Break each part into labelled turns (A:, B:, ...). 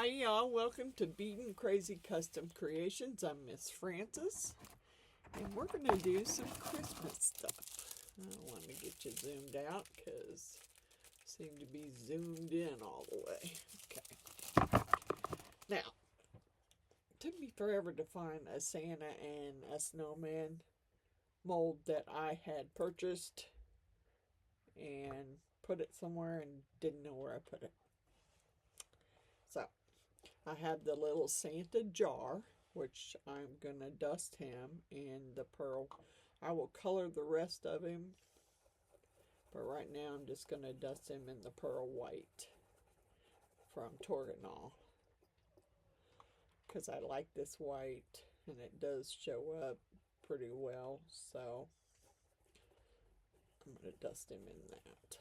A: Hi y'all, welcome to Beadinkrazy Custom Creations. I'm Miss Frances, and we're going to do some Christmas stuff. I want to get you zoomed out because I seem to be zoomed in all the way. Okay. Now, it took me forever to find a Santa and a snowman mold that I had purchased and put it somewhere and didn't know where I put it. So, I have the little Santa jar, which I'm going to dust him in the pearl. I will color the rest of him, but right now I'm just going to dust him in the pearl white from Torginol, because I like this white and it does show up pretty well, so I'm going to dust him in that.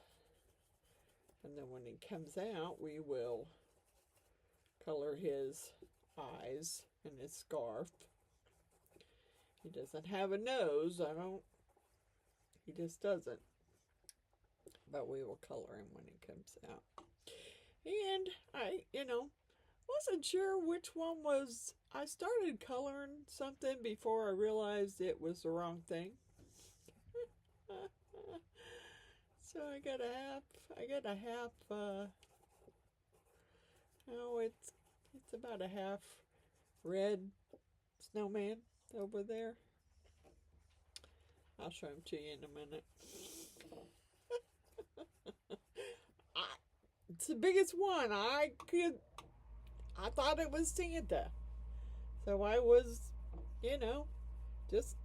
A: And then when he comes out, we will color his eyes and his scarf. He doesn't have a nose. He just doesn't. But we will color him when he comes out. And I, wasn't sure which one was. I started coloring something before I realized it was the wrong thing. So I got a half, it's about a half red snowman over there. I'll show him to you in a minute. It's the biggest one. I thought it was Santa. So I was, just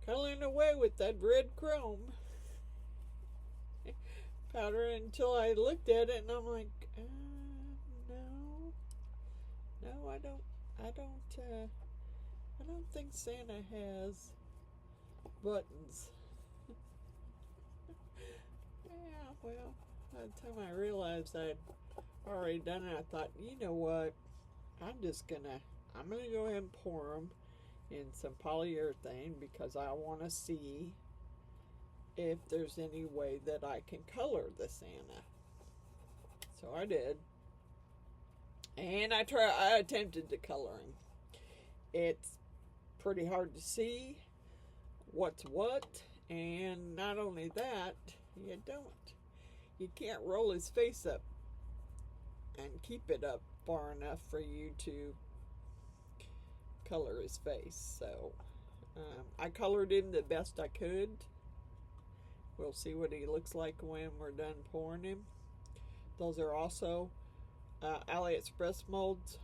A: coloring away with that red chrome powder until I looked at it and I'm like, no, I don't think Santa has buttons. Yeah, well, by the time I realized I'd already done it, I thought, you know what, I'm gonna go ahead and pour them in some polyurethane because I want to see if there's any way that I can color the Santa. So I did. And I attempted to color him. It's pretty hard to see what's what, and not only that, you can't roll his face up and keep it up far enough for you to color his face. So I colored him the best I could. We'll see what he looks like when we're done pouring him. Those are also AliExpress molds,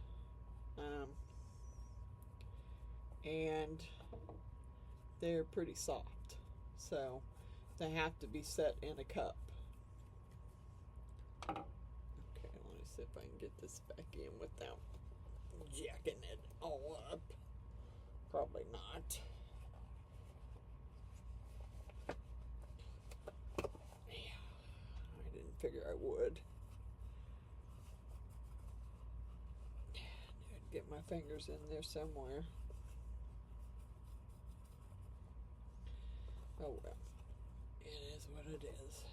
A: and they're pretty soft, so they have to be set in a cup. Okay, let me see if I can get this back in without jacking it all up. Probably not. Yeah, I didn't figure I would. I'd get my fingers in there somewhere. Oh well, it is what it is.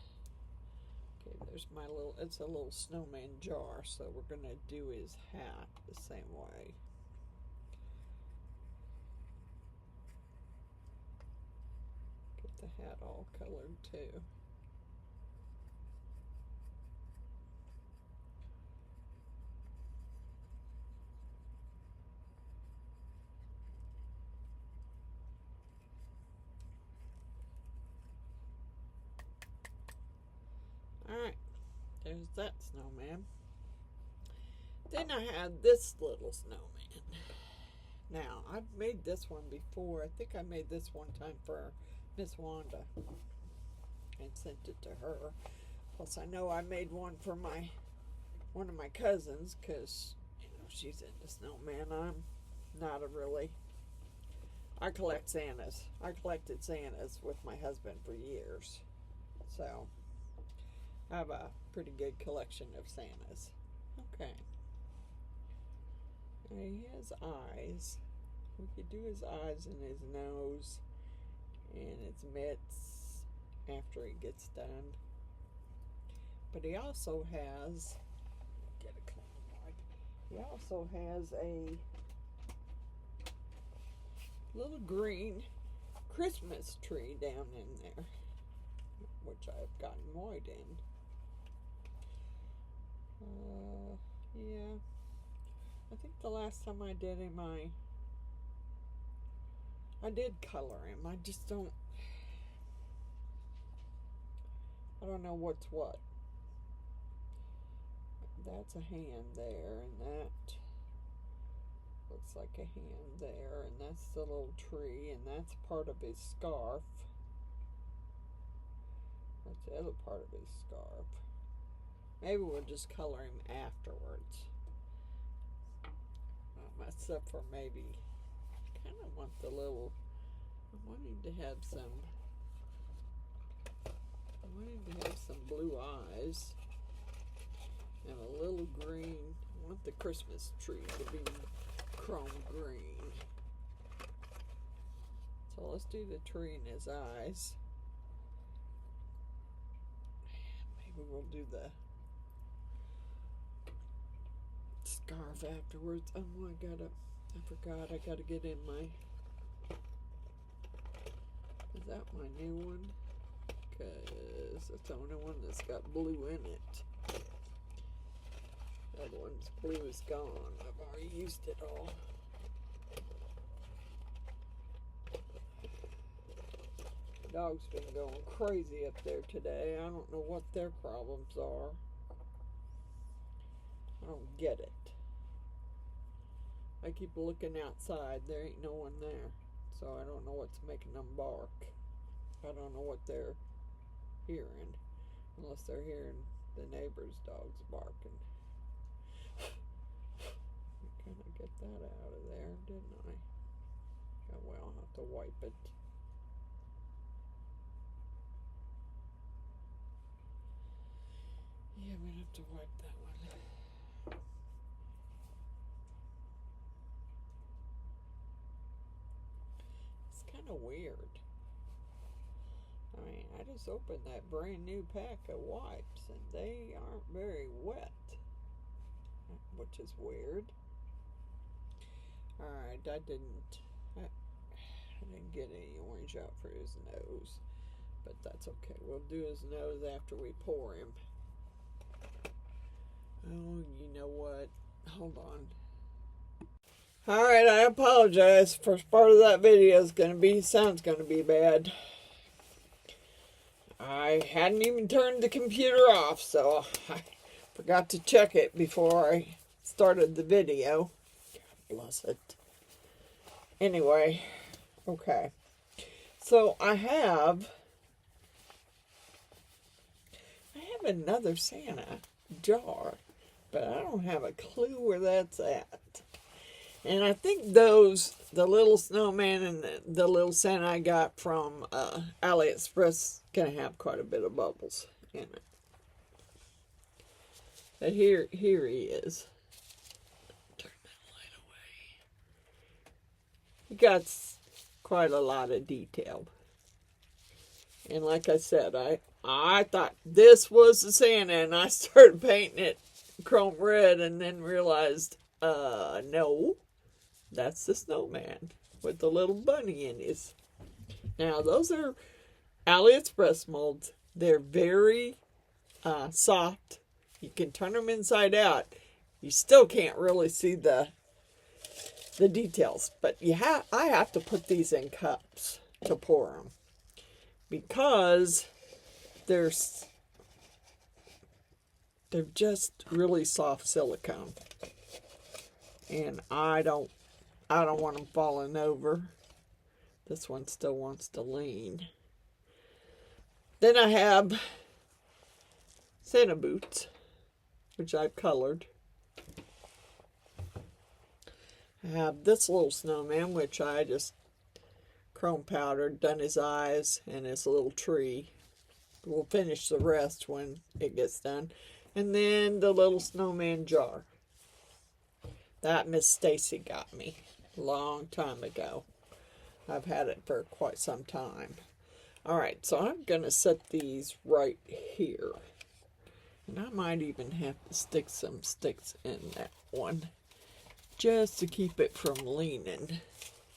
A: Okay, there's my it's a little snowman jar, so we're gonna do his hat the same way. Get the hat all colored too. Alright, there's that snowman. Then I had this little snowman. Now, I've made this one before. I think I made this one time for Miss Wanda and sent it to her. Plus, I know I made one for one of my cousins because, she's into snowman. I'm not I collect Santas. I collected Santas with my husband for years. So, I have a pretty good collection of Santas. Okay. And he has eyes. We could do his eyes and his nose and his mitts after he gets done. But he also has, get a clean He also has a little green Christmas tree down in there, which I've gotten white in. Yeah, I think the last time I did him, I did color him. I just don't, I don't know what's what. That's a hand there, and that looks like a hand there, and that's the little tree, and that's part of his scarf. That's the other part of his scarf. Maybe we'll just color him afterwards. Except for maybe, I kind of want the little, I want him to have some blue eyes and a little green. I want the Christmas tree to be chrome green. So let's do the tree in his eyes. Maybe we'll do the scarf afterwards. Oh, I forgot I gotta get in my, is that my new one? Because that's the only one that's got blue in it. The other one's blue is gone. I've already used it all. The dog's been going crazy up there today. I don't know what their problems are. I don't get it. I keep looking outside. There ain't no one there. So I don't know what's making them bark. I don't know what they're hearing. Unless they're hearing the neighbor's dogs barking. I kind of get that out of there, didn't I? Oh, well, I'll have to wipe it. Yeah, we have to wipe that one. Kind of weird. I mean, I just opened that brand new pack of wipes and they aren't very wet, which is weird. Alright, I didn't get any orange out for his nose, but that's okay. We'll do his nose after we pour him. Oh, you know what? Hold on. Alright, I apologize. First part of that video is sounds gonna be bad. I hadn't even turned the computer off, so I forgot to check it before I started the video. God bless it. Anyway, okay. So I have another Santa jar, but I don't have a clue where that's at. And I think the little snowman and the little Santa I got from AliExpress gonna have quite a bit of bubbles in it. But here he is. Turn that light away. He got quite a lot of detail. And like I said, I thought this was the Santa, and I started painting it chrome red, and then realized, no. That's the snowman with the little bunny in his. Now, those are AliExpress molds. They're very soft. You can turn them inside out. You still can't really see the details. But I have to put these in cups to pour them. Because they're just really soft silicone. And I don't want them falling over. This one still wants to lean. Then I have Santa boots, which I've colored. I have this little snowman, which I just chrome powdered, done his eyes and his little tree. We'll finish the rest when it gets done. And then the little snowman jar. That Miss Stacy got me a long time ago. I've had it for quite some time. Alright, so I'm going to set these right here. And I might even have to stick some sticks in that one. just to keep it from leaning,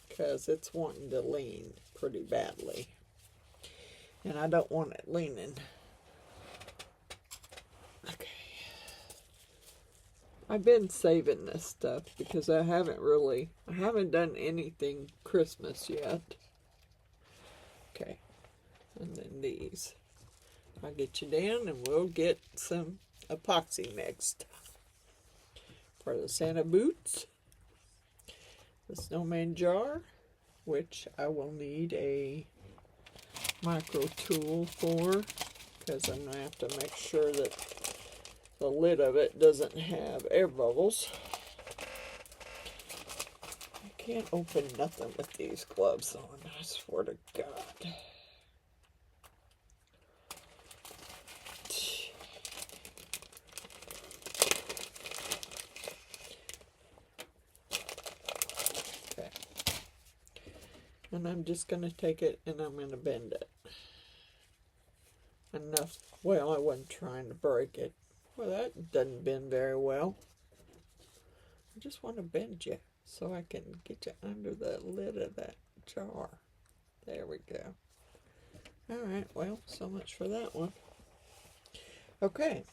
A: because it's wanting to lean pretty badly. And I don't want it leaning. Okay. I've been saving this stuff because I haven't done anything Christmas yet. Okay. And then these. I'll get you down and we'll get some epoxy next. For the Santa boots, the snowman jar, which I will need a micro tool for, because I'm going to have to make sure that the lid of it doesn't have air bubbles. I can't open nothing with these gloves on, I swear to God. Okay. And I'm just going to take it and I'm going to bend it. Enough. Well, I wasn't trying to break it. Well, that doesn't bend very well. I just want to bend you so I can get you under the lid of that jar. There we go. Alright, well, so much for that one. Okay.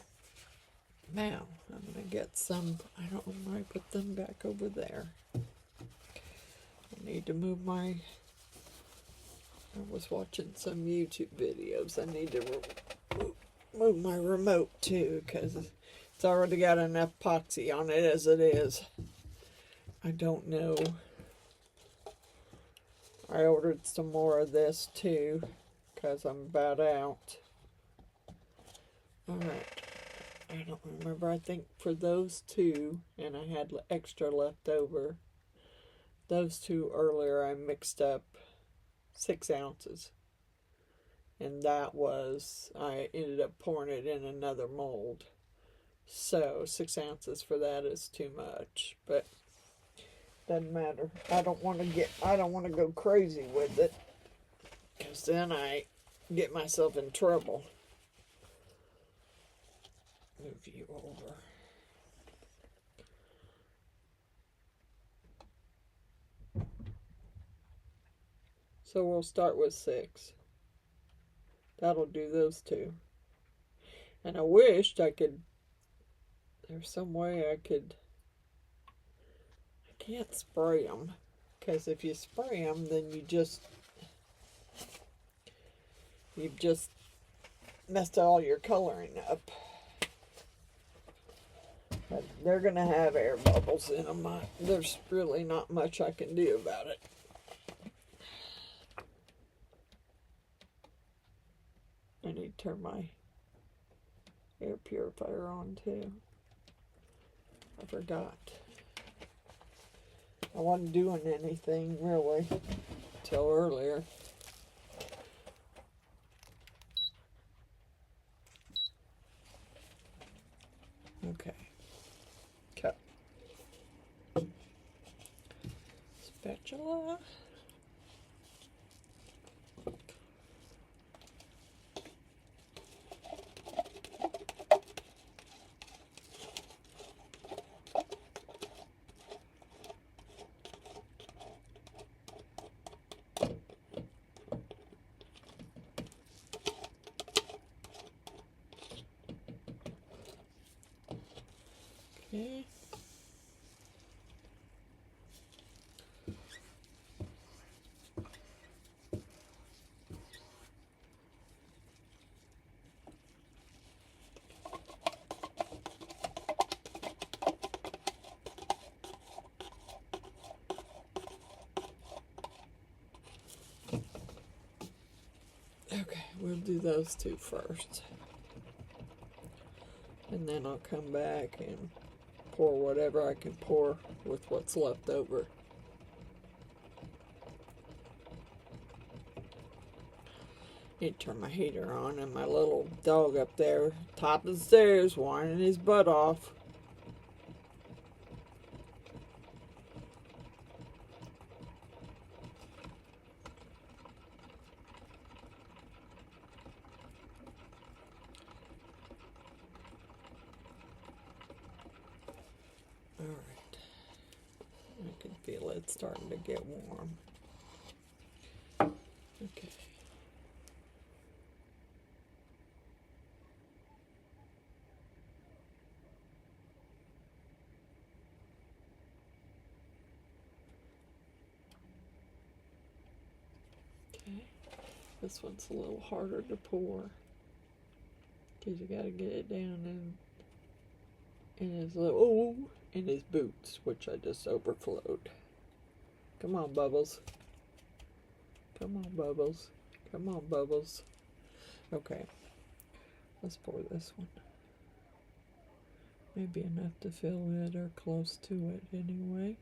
A: Now, I'm going to get some, I don't know why I put them back over there. I need to move my, I was watching some YouTube videos. I need to move my remote too, because it's already got enough epoxy on it as it is. I don't know. I ordered some more of this too, because I'm about out. Alright. I don't remember. I think for those two, and I had extra left over, those two earlier I mixed up 6 ounces. And that was, I ended up pouring it in another mold. So 6 ounces for that is too much, but doesn't matter. I don't want to go crazy with it, because then I get myself in trouble. Move you over. So we'll start with 6. That'll do those two. And I wished I could, there's some way I could, I can't spray them. Because if you spray them, then you've just messed all your coloring up. But they're going to have air bubbles in them. There's really not much I can do about it. I need to turn my air purifier on too. I forgot. I wasn't doing anything really till earlier. Okay. Cup. Spatula. Okay. Okay, we'll do those two first. And then I'll come back and pour whatever I can pour with what's left over. Need to turn my heater on, and my little dog up there, top of the stairs, whining his butt off. can feel it starting to get warm. Okay. Okay. This one's a little harder to pour because you got to get it down in his little, in his boots, which I just overflowed. Come on, Bubbles. Come on, Bubbles. Come on, Bubbles. Okay, let's pour this one. Maybe enough to fill it or close to it anyway.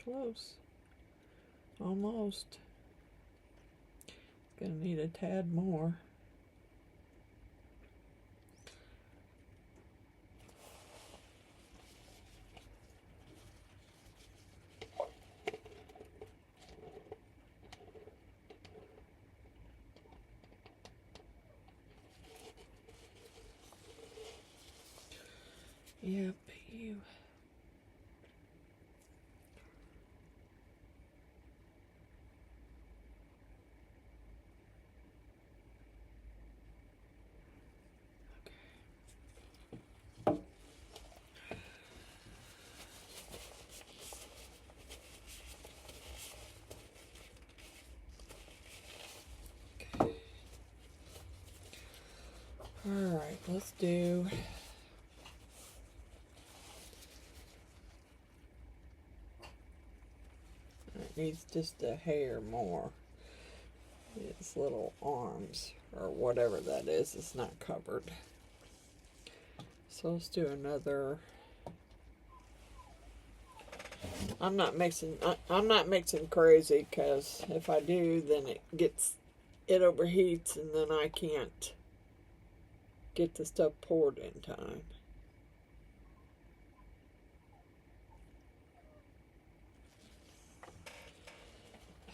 A: Close. Almost. Gonna need a tad more. Yep, you. All right, let's do it needs just a hair more. Its little arms or whatever that is, it's not covered. So let's do another. I'm not mixing crazy, because if I do, then it overheats and then I can't get the stuff poured in time.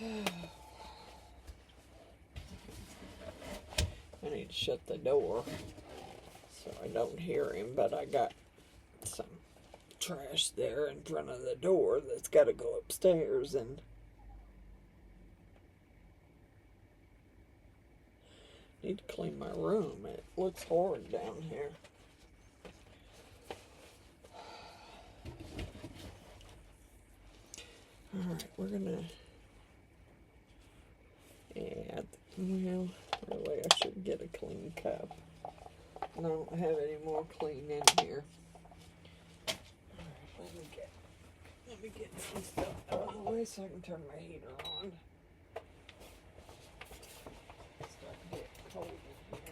A: I need to shut the door so I don't hear him, but I got some trash there in front of the door that's got to go upstairs, and need to clean my room. It looks horrid down here. Alright, we're gonna add, well, really I should get a clean cup. I don't have any more clean in here. Alright, let me get some stuff out of the way so I can turn my heater on. It's starting to get cold in here.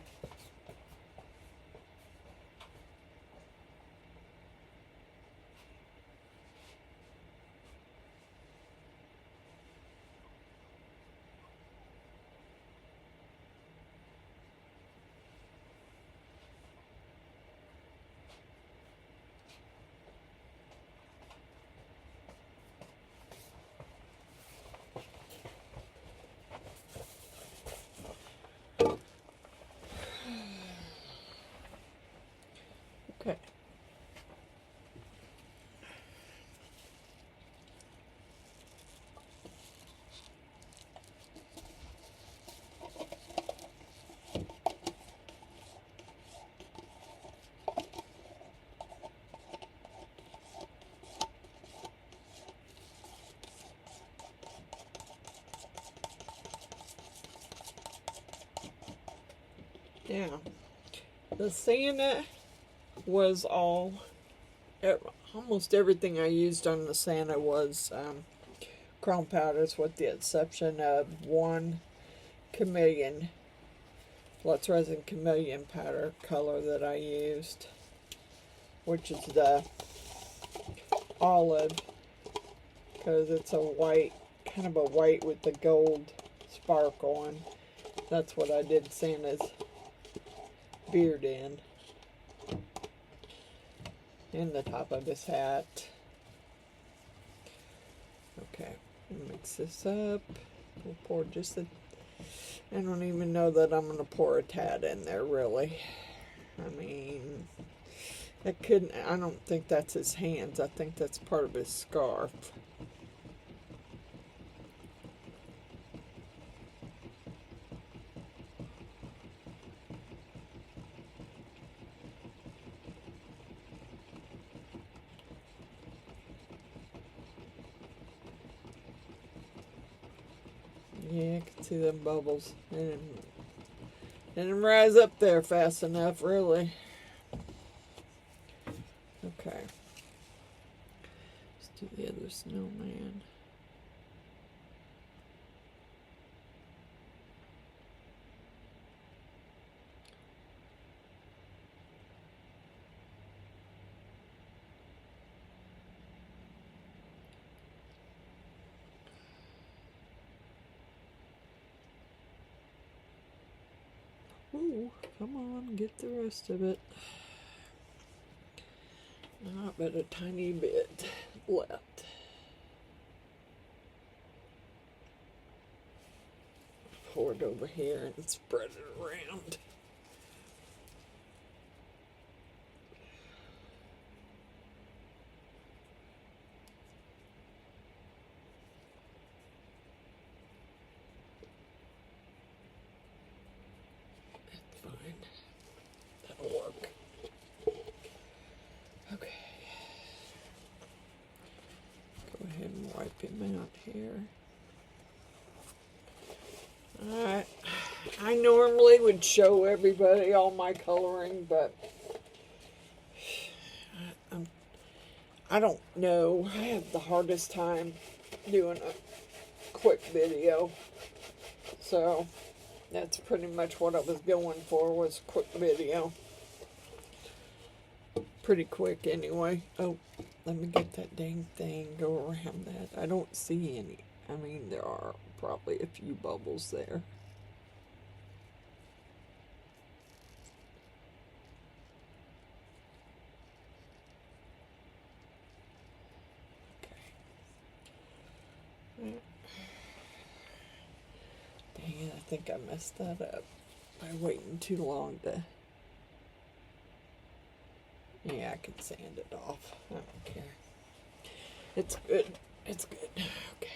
A: Okay. Now, the Santa was all, almost everything I used on the Santa was chrome powders, with the exception of one Chameleon, Flux Resin Chameleon powder color that I used, which is the olive, because it's a white, kind of a white with the gold sparkle, and that's what I did Santa's beard in the top of his hat. Okay, mix this up. We'll pour just a, I don't even know that I'm going to pour a tad in there, really. I mean, That couldn't, I don't think that's his hands. I think that's part of his scarf. Yeah, I can see them bubbles. Didn't rise up there fast enough, really. Okay. Let's do the other snowman. Ooh, come on, get the rest of it. Not but a tiny bit left. Pour it over here and spread it around. That's fine. That'll work. Okay. Go ahead and wipe him out here. Alright, I normally would show everybody all my coloring, but I don't know. I have the hardest time doing a quick video. So that's pretty much what I was going for, was quick video. Pretty quick anyway. Oh, let me get that dang thing, go around that. I don't see any. I mean, there are probably a few bubbles there. Okay. Dang it, I think I messed that up by waiting too long to... Yeah, I can sand it off. I don't care. It's good. It's good. Okay.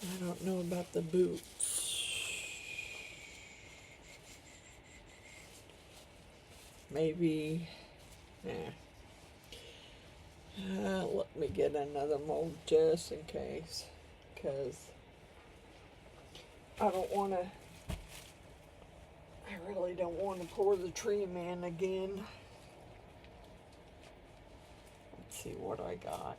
A: I don't know about the boots. Maybe, let me get another mold just in case, because I don't want to, I really don't want to pour the tree man again. Let's see what I got.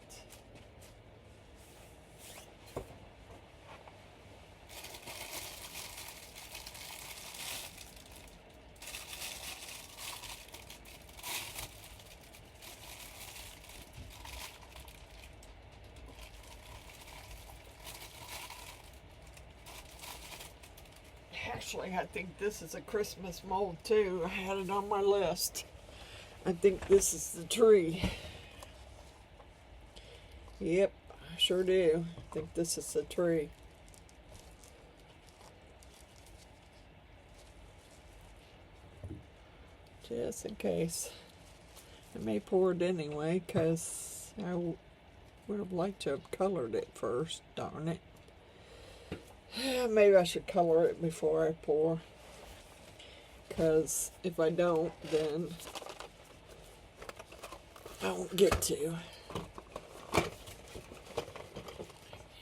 A: Actually, I think this is a Christmas mold too. I had it on my list. I think this is the tree. Yep, I sure do. I think this is the tree. Just in case. I may pour it anyway, because I would have liked to have colored it first. Darn it. Maybe I should color it before I pour, because if I don't, then I won't get to.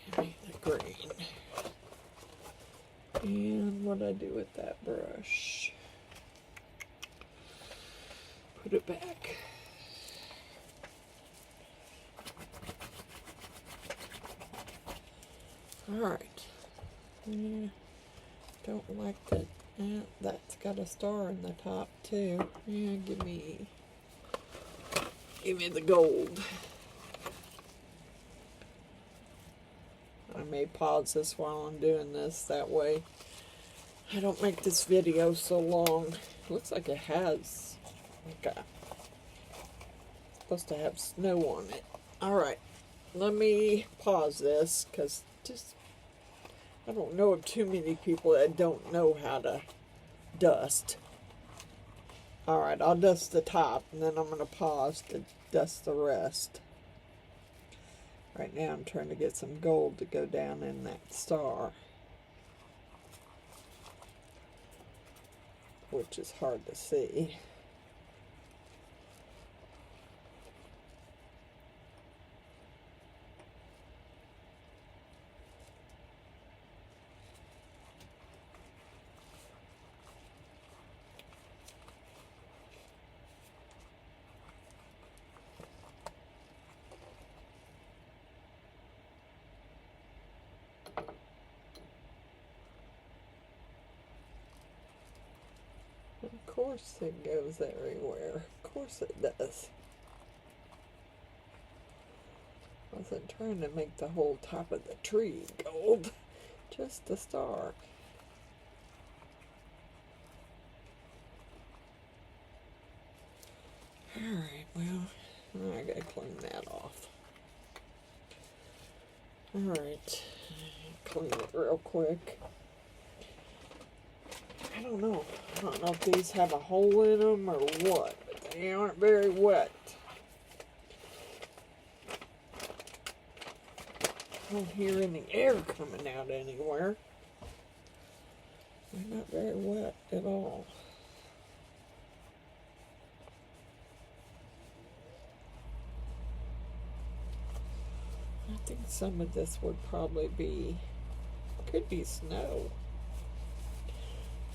A: Give me the green. And what I do with that brush? Put it back. All right. Yeah, don't like that. Yeah, that's got a star in the top too. Yeah, give me the gold. I may pause this while I'm doing this, that way I don't make this video so long. Looks like it has like a, supposed to have snow on it. Alright, let me pause this, because just I don't know of too many people that don't know how to dust. Alright, I'll dust the top, and then I'm going to pause to dust the rest. Right now I'm trying to get some gold to go down in that star, which is hard to see. Of course it goes everywhere. Of course it does. I wasn't trying to make the whole top of the tree gold, just the star. Alright, well, I gotta clean that off. Alright, clean it real quick. I don't know if these have a hole in them or what, but they aren't very wet. I don't hear any air coming out anywhere. They're not very wet at all. I think some of this would probably be, could be snow.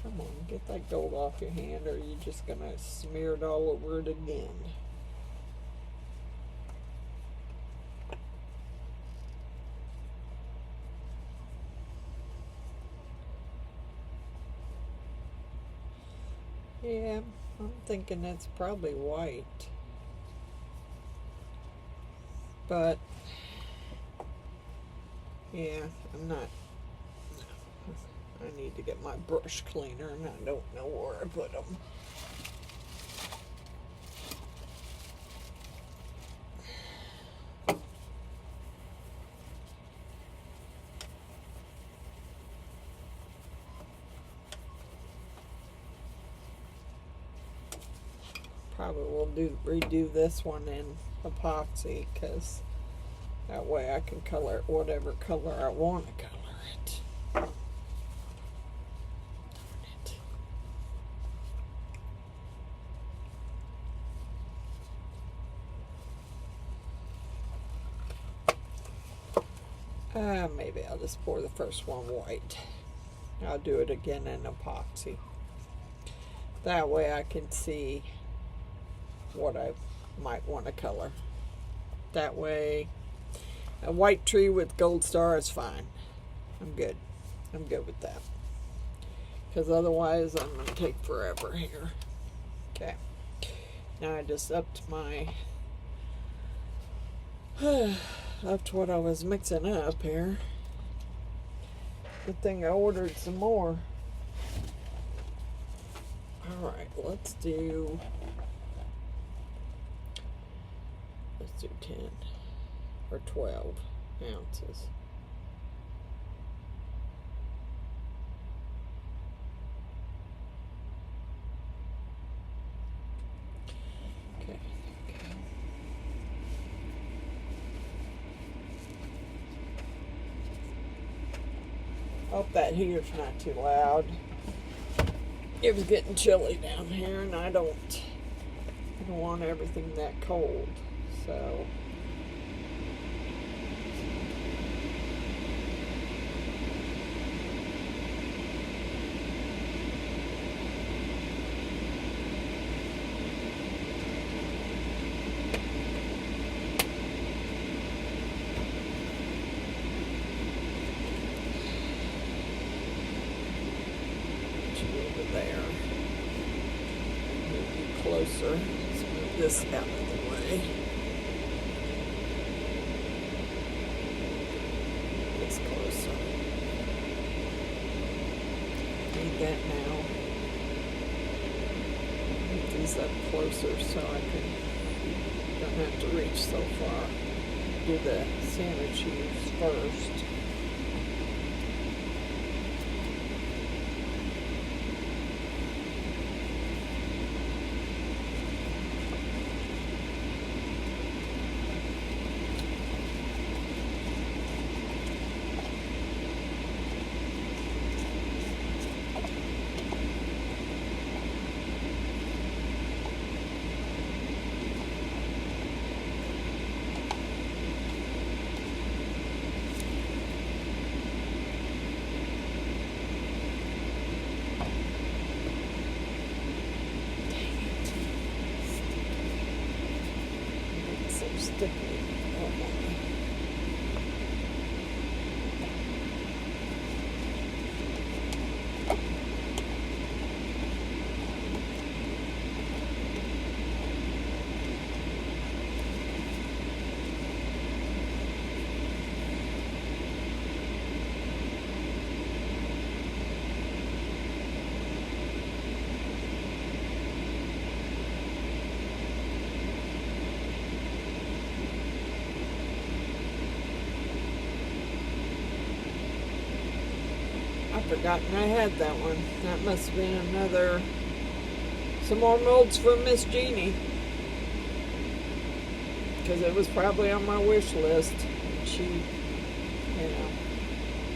A: Come on, get that gold off your hand, or you're just going to smear it all over it again. Yeah, I'm thinking it's probably white. But, yeah, I'm not. I need to get my brush cleaner, and I don't know where I put them. Probably will redo this one in epoxy, because that way I can color it whatever color I want to color it. Maybe I'll just pour the first one white. I'll do it again in epoxy. That way I can see what I might want to color. That way, a white tree with gold star is fine. I'm good. I'm good with that. Because otherwise I'm going to take forever here. Okay. Now I just upped my... upped what I was mixing up here. Good thing I ordered some more. Alright, let's do 10 or 12 ounces. Okay, hope that heater's not too loud. It was getting chilly down here, and I don't want everything that cold, so. Closer. Let's move this out of the way. It's closer. Need that now. Move these up closer so I don't have to reach so far. Do the sandwich use first. sticky. Forgotten I had that one. That must have been another, some more molds from Miss Jeannie, because it was probably on my wish list. She, you know,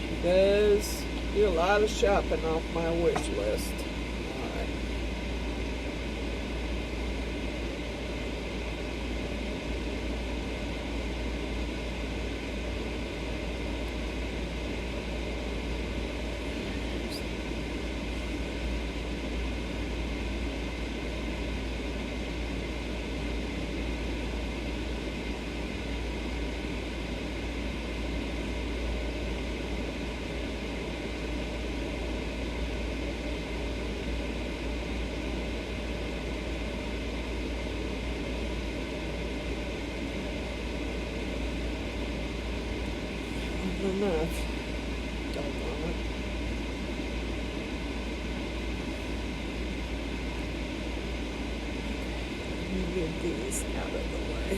A: she does do a lot of shopping off my wish list. Enough. Doggone it. Let me get these out of the way.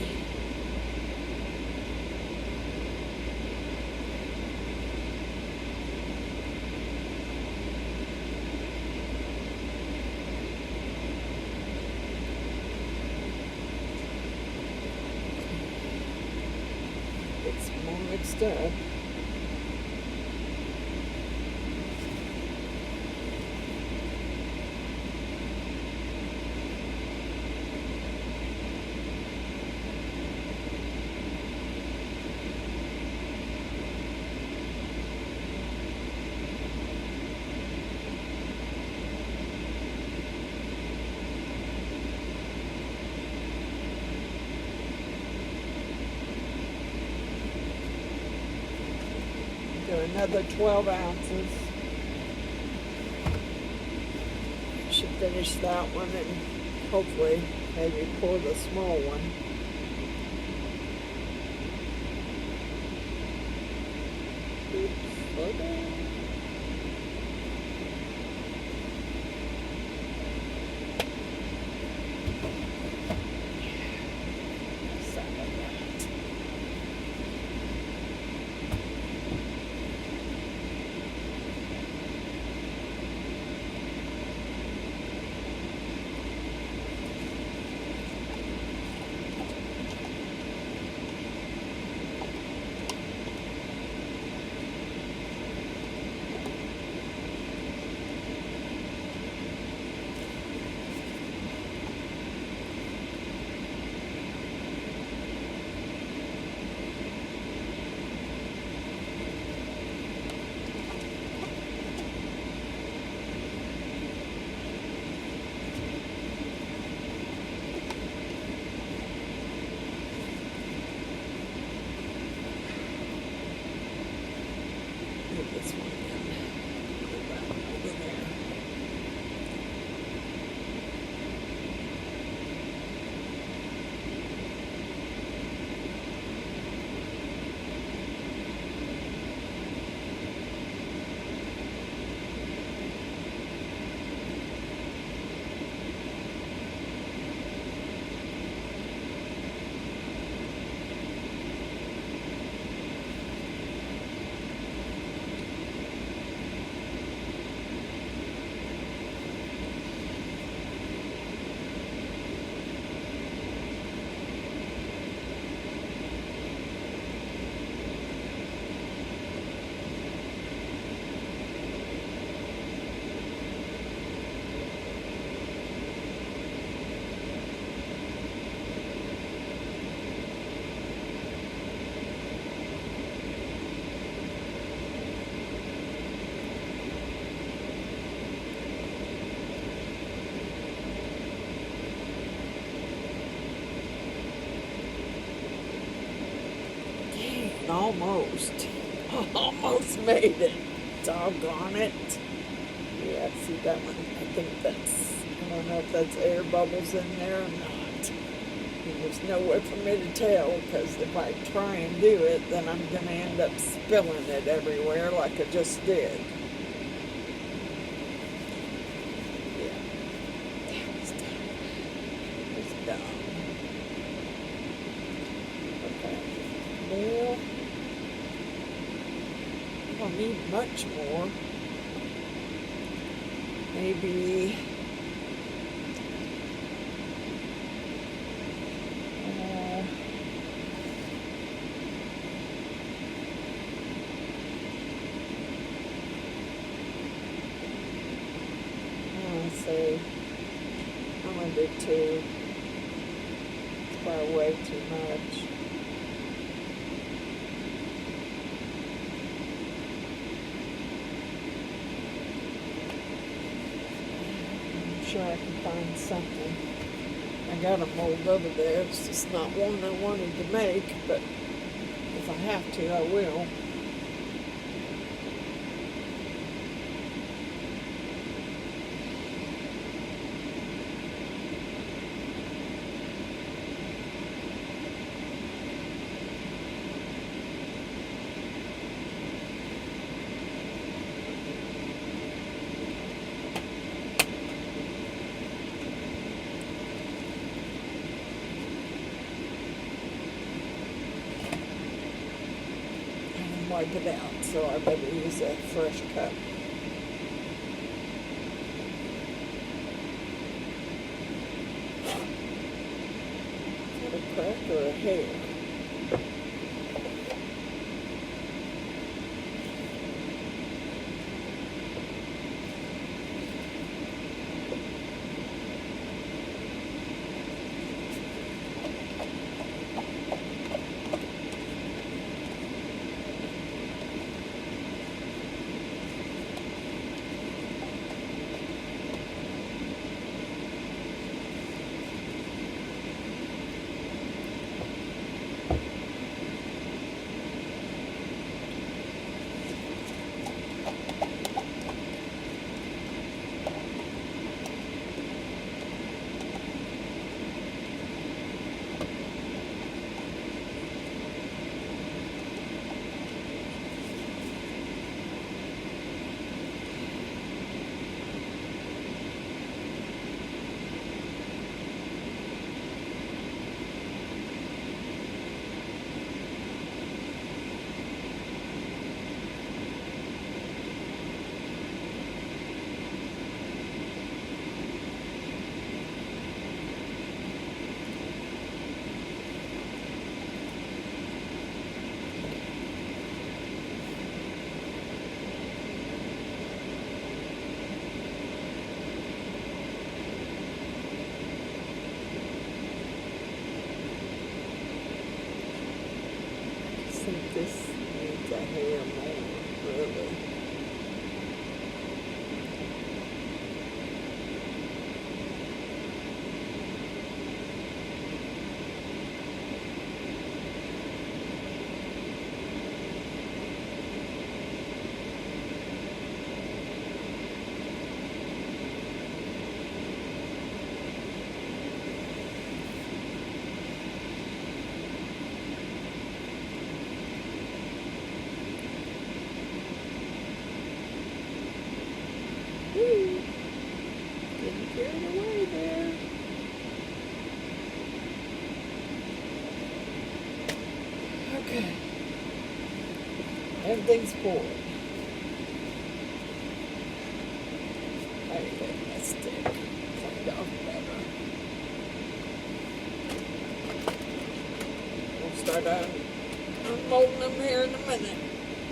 A: It's more mixed up. Another 12 ounces. Should finish that one and hopefully maybe pour the small one. Oops, okay. almost. Almost made it. Doggone it. Yeah, see that one? I think that's, I don't know if that's air bubbles in there or not. And there's no way for me to tell, because if I try and do it, then I'm going to end up spilling it everywhere like I just did. Need much more. Maybe let's see. I'm gonna do 2. It's probably way too much. Sure I can find something. I got a mold over there. It's just not one I wanted to make, but if I have to, I will. Wipe it out, so I better use a fresh cup. Is that a crack or a hair? This needs a hair more, really. Getting carried away there. Okay. Everything's poured. I need to get my stick cleaned off better. We'll start unmolding them here in a minute.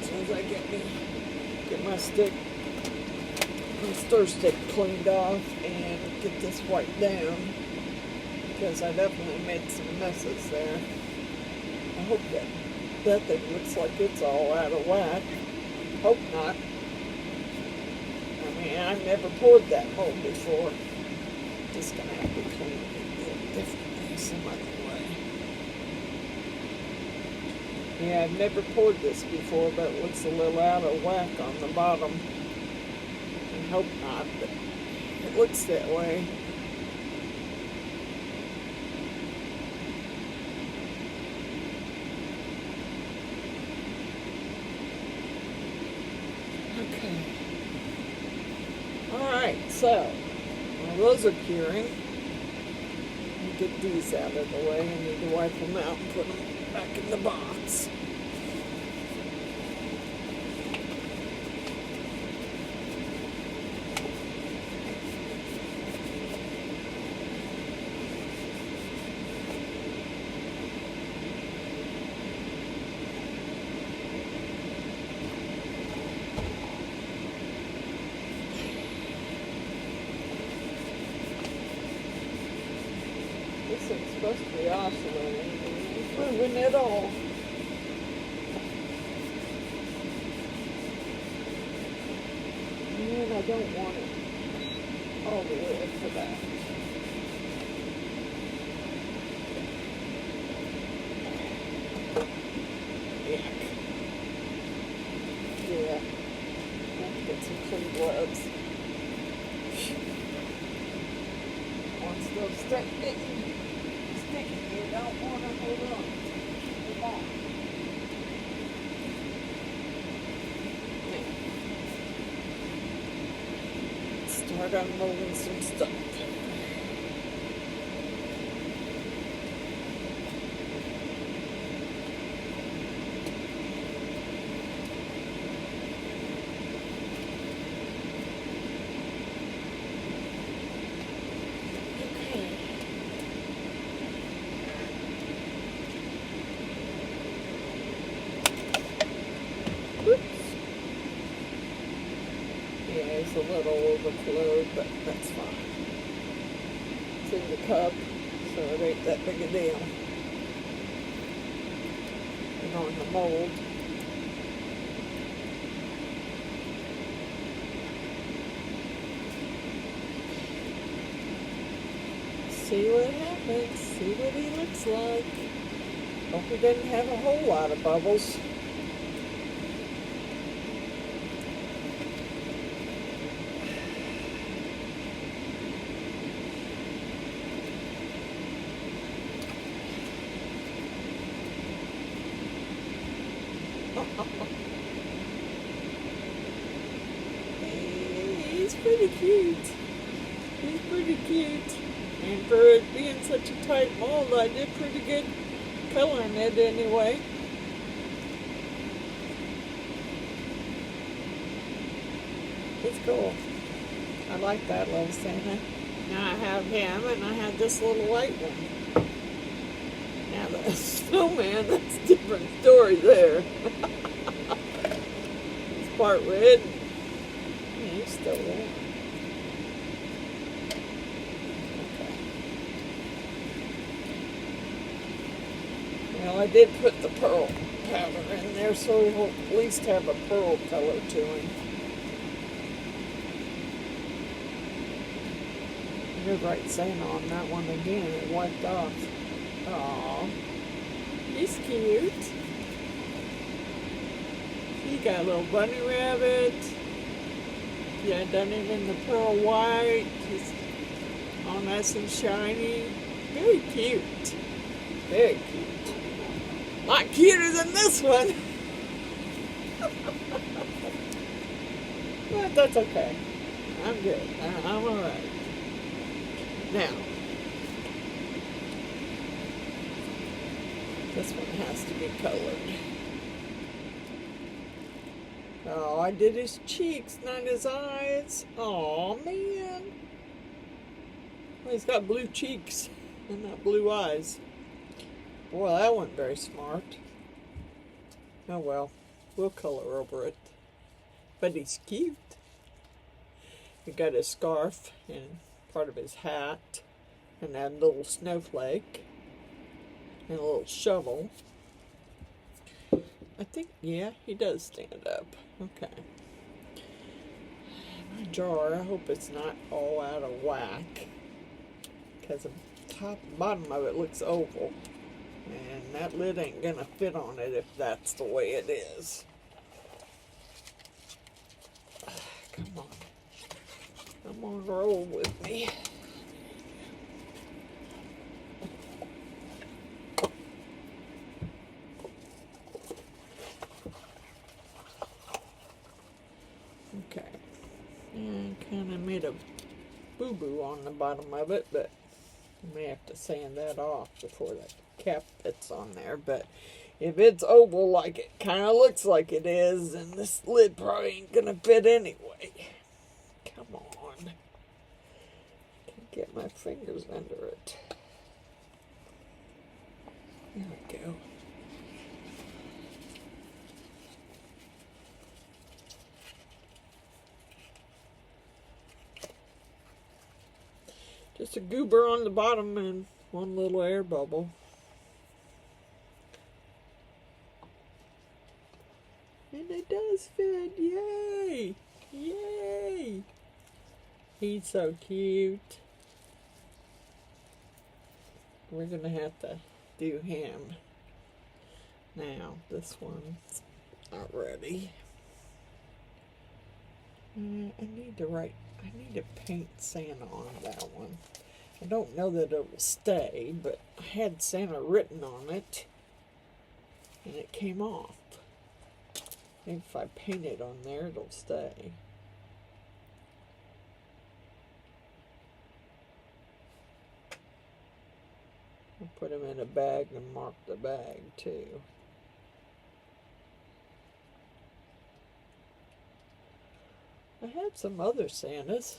A: As soon as I get my stick, my stir stick cleaned off and get this wiped down, because I definitely made some messes there. I hope that thing looks like it's all out of whack. Hope not. I mean, I've never poured that mold before. Just gonna have to clean it differently some other way. Yeah, I've never poured this before, but it looks a little out of whack on the bottom. I hope not, but it looks that way. Okay. Alright, so while those are curing, get these out of the way. I need to wipe them out and put them back in the box. This thing's supposed to be oscillating, it's moving it all. And I don't want it all the way up to that. Yeah. Have to get some clean gloves. Once those start getting sticky, you don't want to hold on to the ball. Start unrolling some stuff. It's a little overflowed, but that's fine. It's in the cup, so it ain't that big a deal. And on the mold. See what happens, see what he looks like. Hope he doesn't have a whole lot of bubbles. He's pretty cute. He's pretty cute. And for it being such a tight mold, I did pretty good coloring it anyway. It's cool. I like that little Santa. Now I have him and I have this little white one. Now the snowman, that's a different story there. It's part red. He's still there. Okay. Well, I did put the pearl powder in there, so we'll at least have a pearl color to him. You're right saying on that one again, it wiped off. Aw, he's cute. He got a little bunny rabbit. Yeah, done it in the pearl white. He's all nice and shiny. Very cute. Very cute. A lot cuter than this one. But that's okay. I'm good. I'm alright. Now, this one has to be colored. Oh, I did his cheeks, not his eyes. Oh man. Well, he's got blue cheeks and not blue eyes. Boy, that wasn't very smart. Oh well, we'll color over it. But he's cute. He got his scarf and part of his hat, and that little snowflake, and a little shovel. I think, yeah, he does stand up. Okay. My jar, I hope it's not all out of whack, because the top and bottom of it looks oval. And that lid ain't gonna fit on it if that's the way it is. Come on. Come on, roll with me. Okay. And kind of made a boo-boo on the bottom of it, but I may have to sand that off before that cap fits on there. But if it's oval like it kind of looks like it is, then this lid probably ain't gonna fit anyway. Come on. Can't get my fingers under it. There we go. Just a goober on the bottom and one little air bubble. And it does fit. Yay! Yay! He's so cute. We're going to have to do him. Now, this one's not ready. I need to paint Santa on that one. I don't know that it will stay, but I had Santa written on it, and it came off. Maybe if I paint it on there, it'll stay. I'll put them in a bag and mark the bag, too. I had some other Santas.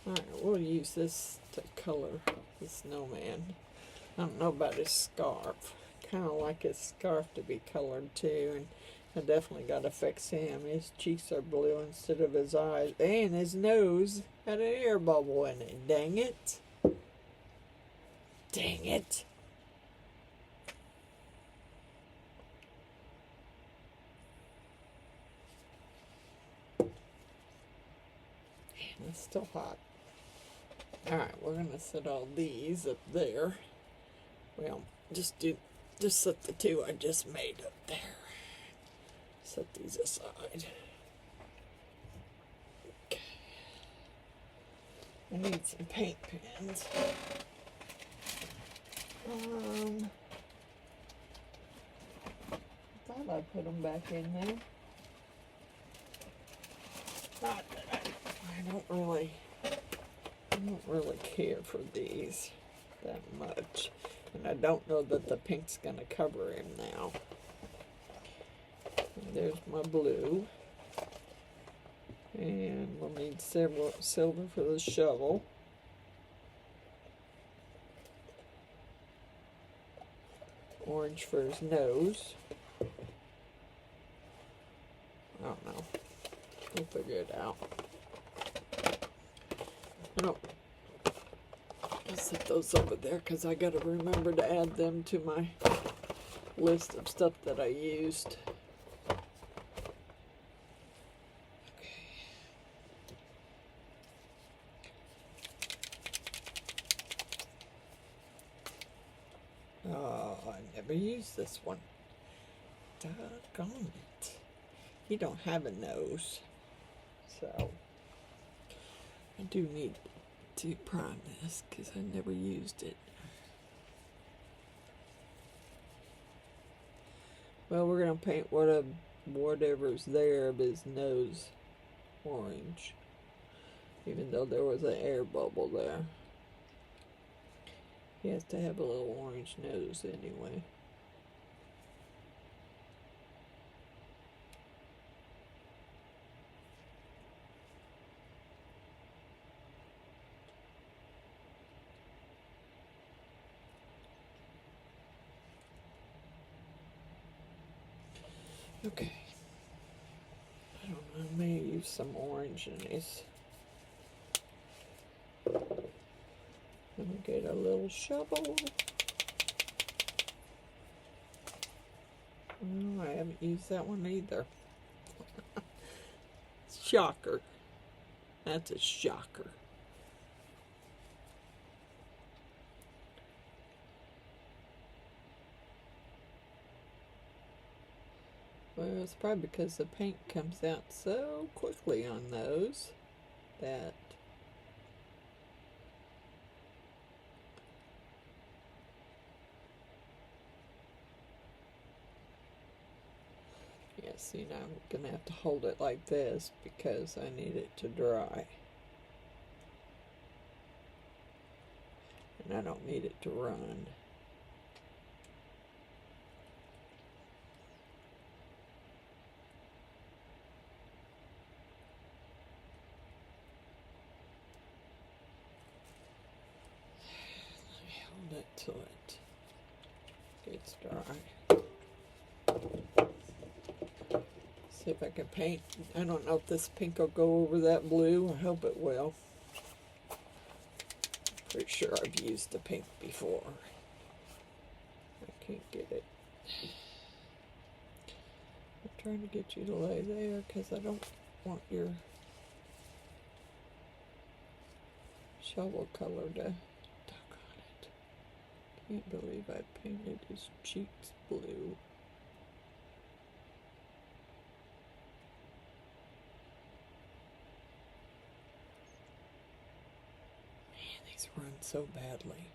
A: Alright, we'll use this to color the snowman. I don't know about his scarf. Kind of like his scarf to be colored too. And I definitely got to fix him. His cheeks are blue instead of his eyes. And his nose had an air bubble in it. Dang it. Dang it. It's still hot. Alright, we're going to set all these up there. Well, just set the two I just made up there. Set these aside. Okay. I need some paint pens. I thought I put them back in there. Not that I don't really care for these that much. And I don't know that the pink's going to cover him now. And there's my blue. And we'll need silver for the shovel. Orange for his nose. I don't know. We'll figure it out. I'll set those over there because I got to remember to add them to my list of stuff that I used. Okay. Oh, I never used this one. Doggone it. He don't have a nose, so I do need to prime this because I never used it. Well, we're going to paint whatever's there of his nose orange, even though there was an air bubble there. He has to have a little orange nose anyway. Okay. I don't know, I may use some orange in this. Let me get a little shovel. Oh, I haven't used that one either. Shocker. That's a shocker. Well, it's probably because the paint comes out so quickly on those that yeah, see, now I'm gonna have to hold it like this because I need it to dry. And I don't need it to run. Hold it till it gets dry. See if I can paint. I don't know if this pink will go over that blue. I hope it will. Pretty sure I've used the pink before. I can't get it. I'm trying to get you to lay there because I don't want your shovel color to duck on it. Can't believe I painted his cheeks blue. Man, these run so badly.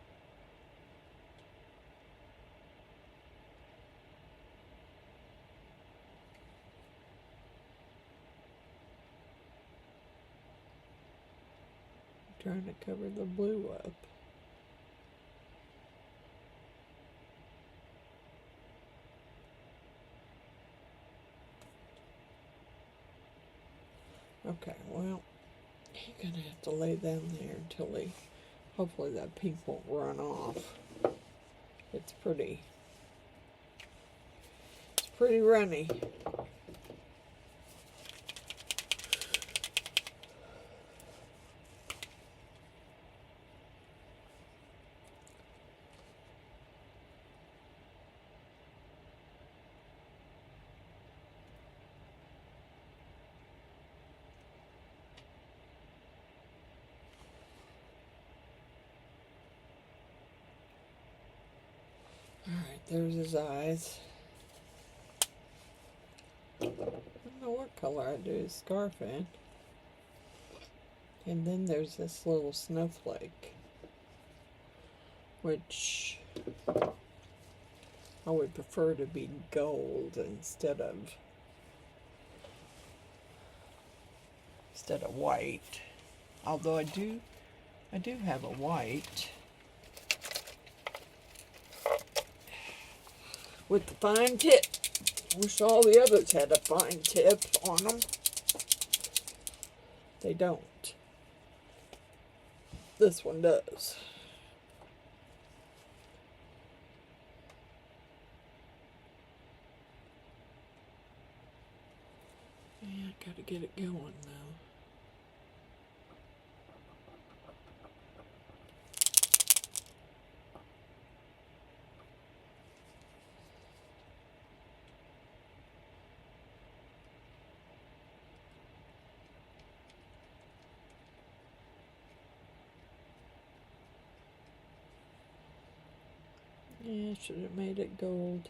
A: Trying to cover the blue up. Okay, well, you're gonna have to lay them there until they, hopefully that pink won't run off. It's pretty runny. Alright, there's his eyes. I don't know what color I do his scarf in. And then there's this little snowflake, which I would prefer to be gold instead of white. Although I do have a white with the fine tip. Wish all the others had a fine tip on them. They don't. This one does. Yeah, I gotta get it going now. Yeah, should have made it gold.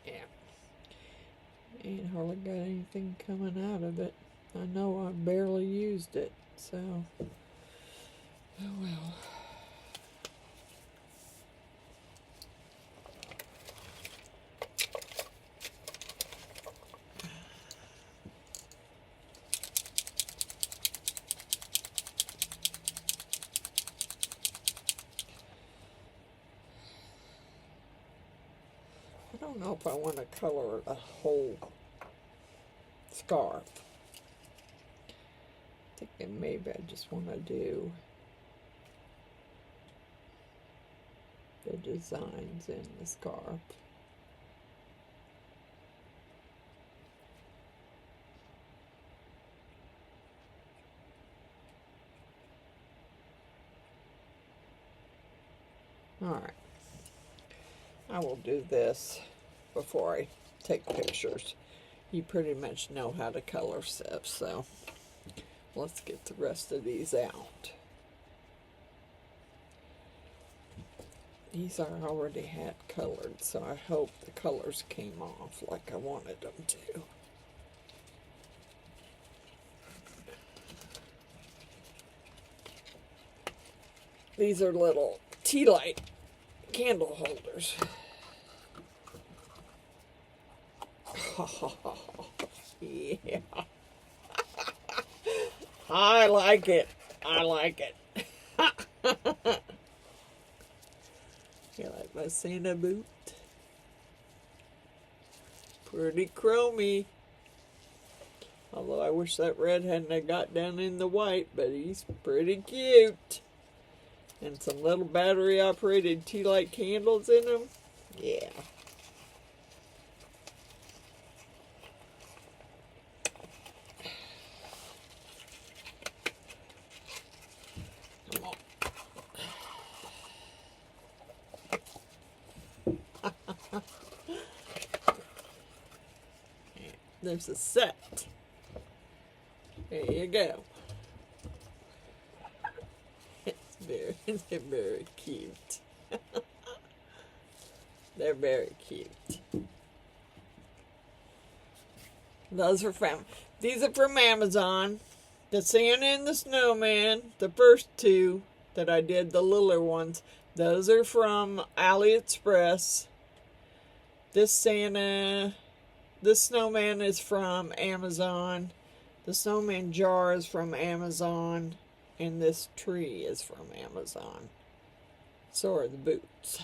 A: Yeah. Ain't hardly got anything coming out of it. I know I barely used it, so oh well. I don't know if I want to color a whole scarf. I'm thinking maybe I just want to do the designs in the scarf. Alright. I will do this before I take pictures. You pretty much know how to color stuff, so let's get the rest of these out. These I already had colored, so I hope the colors came off like I wanted them to. These are little tea light candle holders. Yeah. I like it. I like it. You like my Santa boot? Pretty chromy. Although I wish that red hadn't got down in the white, but he's pretty cute. And some little battery operated tea light candles in them. Yeah. There's a set. There you go. They're very cute. They're very cute. These are from Amazon. The Santa and the Snowman, the first two that I did, the littler ones, those are from AliExpress. This snowman is from Amazon. The snowman jar is from Amazon. And this tree is from Amazon. So are the boots.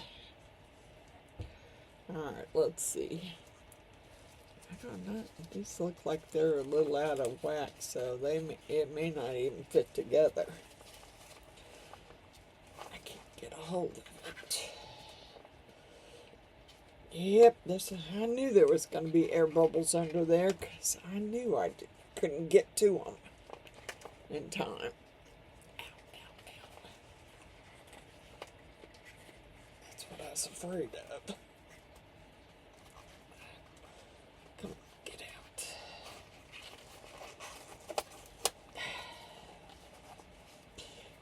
A: Alright, let's see. I don't know. These look like they're a little out of whack, so it may not even fit together. I can't get a hold of it. Yep, I knew there was going to be air bubbles under there, because I knew I couldn't get to them in time. That's what I was afraid of. Come on, get out.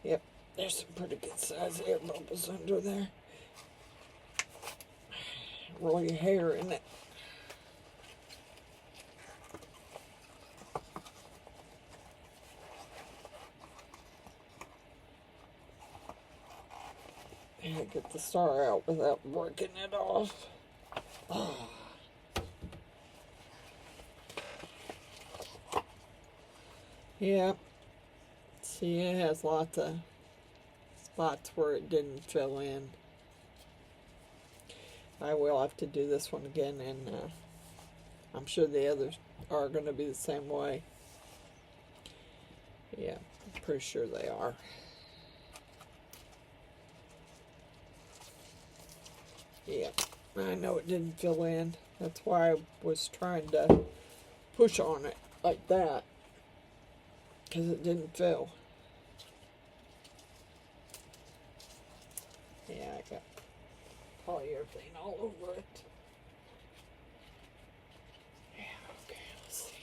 A: Yep, there's some pretty good size air bubbles under there. Roll your hair in it. And get the star out without breaking it off. Oh. Yeah. See, it has lots of spots where it didn't fill in. I will have to do this one again, and I'm sure the others are going to be the same way. Yeah, I'm pretty sure they are. Yeah, I know it didn't fill in. That's why I was trying to push on it like that, because it didn't fill. Yeah, I got polyurethane all over it. Yeah, okay, let's see.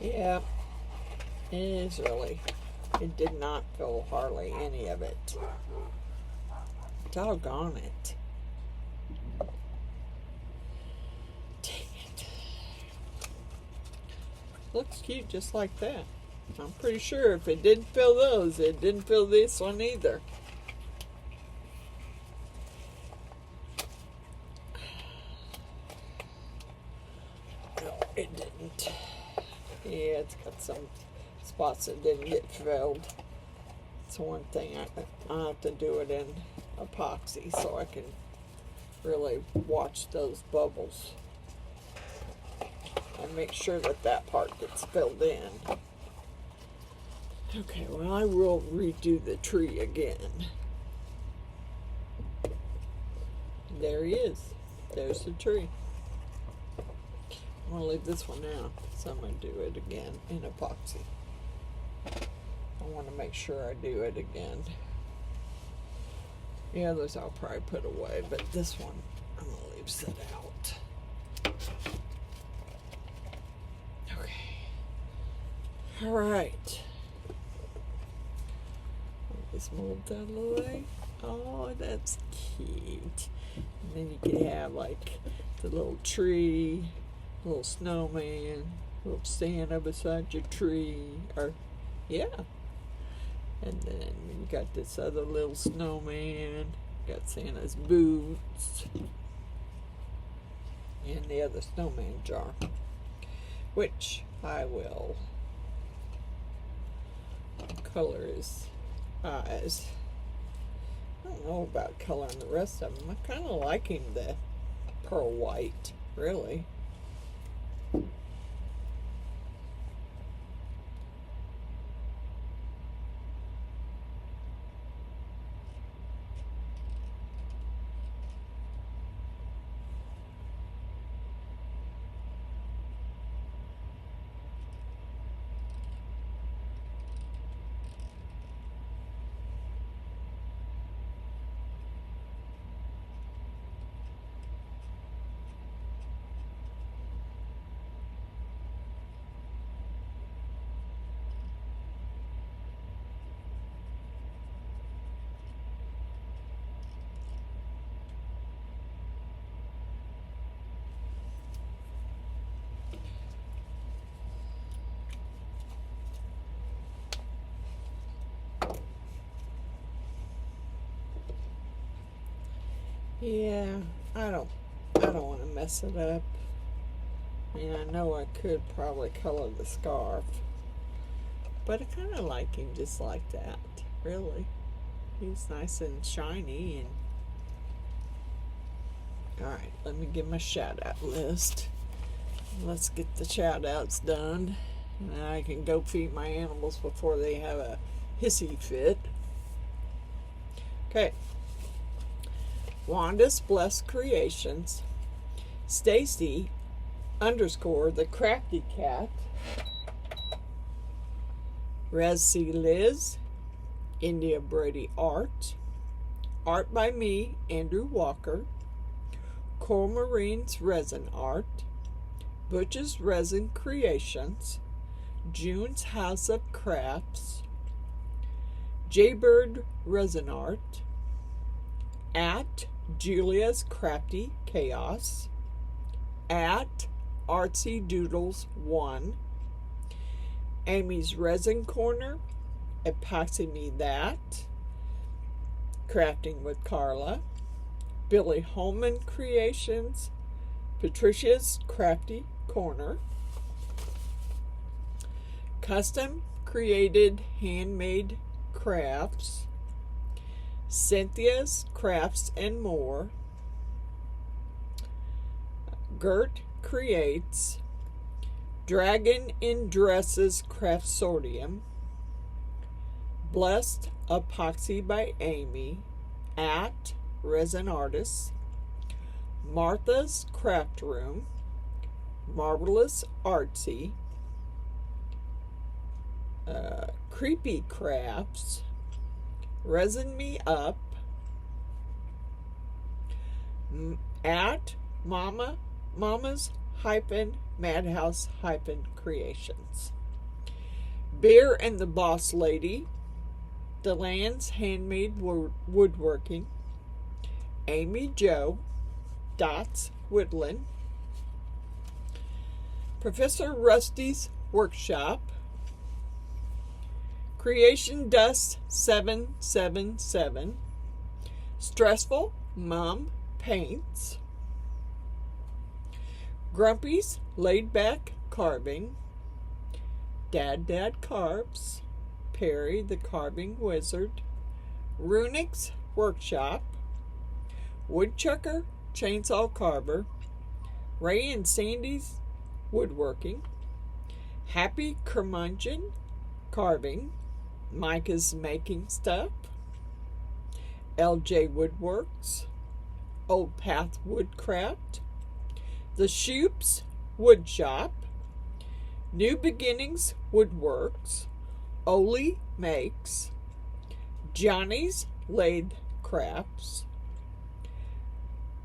A: Yeah, it is really. It did not fill hardly any of it. Doggone it. Dang it. Looks cute just like that. I'm pretty sure if it didn't fill those, it didn't fill this one either. No, it didn't. Yeah, it's got some spots that didn't get filled. It's one thing I have to do it in epoxy so I can really watch those bubbles and make sure that that part gets filled in. Okay, well, I will redo the tree again. There he is. There's the tree. I'm going to leave this one out, so I'm going to do it again in epoxy. I want to make sure I do it again. The others I'll probably put away, but this one I'm going to leave set out. Okay. Alright. Just move that a little way. Oh, that's cute. And then you can have like the little tree, little snowman, little Santa beside your tree, or yeah. And then you got this other little snowman, got Santa's boots, and the other snowman jar, which I will color his eyes. I don't know about coloring the rest of them. I'm kind of liking the pearl white, really. Yeah, I don't want to mess it up. I mean, I know I could probably color the scarf, but I kind of like him just like that, really. He's nice and shiny. And alright, let me give my shout out list. Let's get the shout outs done. And I can go feed my animals before they have a hissy fit. Okay. Wanda's Blessed Creations, Stacy _ the Crafty Cat, Resi Liz, India Brady Art, Art by me, Andrew Walker, Coral Marine's Resin Art, Butch's Resin Creations, June's House of Crafts, Jaybird Resin Art, at Julia's Crafty Chaos, at Artsy Doodles 1, Amy's Resin Corner, Epoxy Me That, Crafting with Carla, Billy Holman Creations, Patricia's Crafty Corner, Custom Created Handmade Crafts, Cynthia's Crafts and More, Gert Creates, Dragon in Dresses Craftsorium, Blessed Epoxy by Amy, at Resin Artists, Martha's Craft Room, Marvelous Artsy, Creepy Crafts, Resin Me Up, at Mama's Madhouse Creations, Beer and the Boss Lady, Deland's Handmade Woodworking, Amy Jo, Dots Woodland, Professor Rusty's Workshop, Creation Dust 777, Stressful Mom Paints, Grumpy's Laid Back Carving, Dad Carves, Perry the Carving Wizard, Runic's Workshop, Woodchucker Chainsaw Carver, Ray and Sandy's Woodworking, Happy Curmudgeon Carving, Micah's Making Stuff, LJ Woodworks, Old Path Woodcraft, The Shoops Woodshop, New Beginnings Woodworks, Oli Makes, Johnny's Lathe Crafts,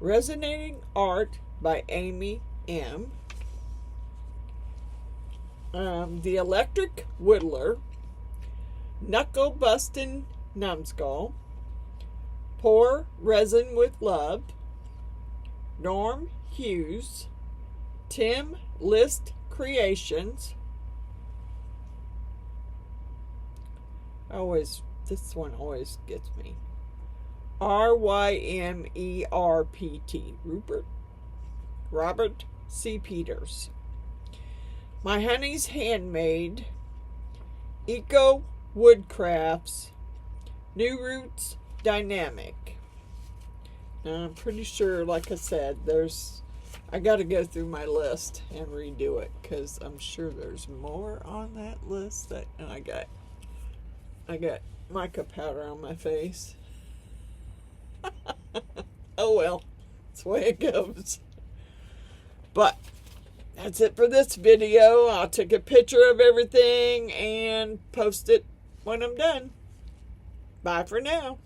A: Resonating Art by Amy M., The Electric Whittler, Knuckle Bustin' Numbskull, Pour Resin with Love, Norm Hughes, Tim List Creations. This one always gets me. RYMERPT, Robert C. Peters. My Honey's Handmade, Eco Woodcrafts, New Roots Dynamic. Now, I'm pretty sure, like I said, I got to go through my list and redo it because I'm sure there's more on that list. And I got mica powder on my face. Oh well, that's the way it goes. But that's it for this video. I'll take a picture of everything and post it when I'm done. Bye for now.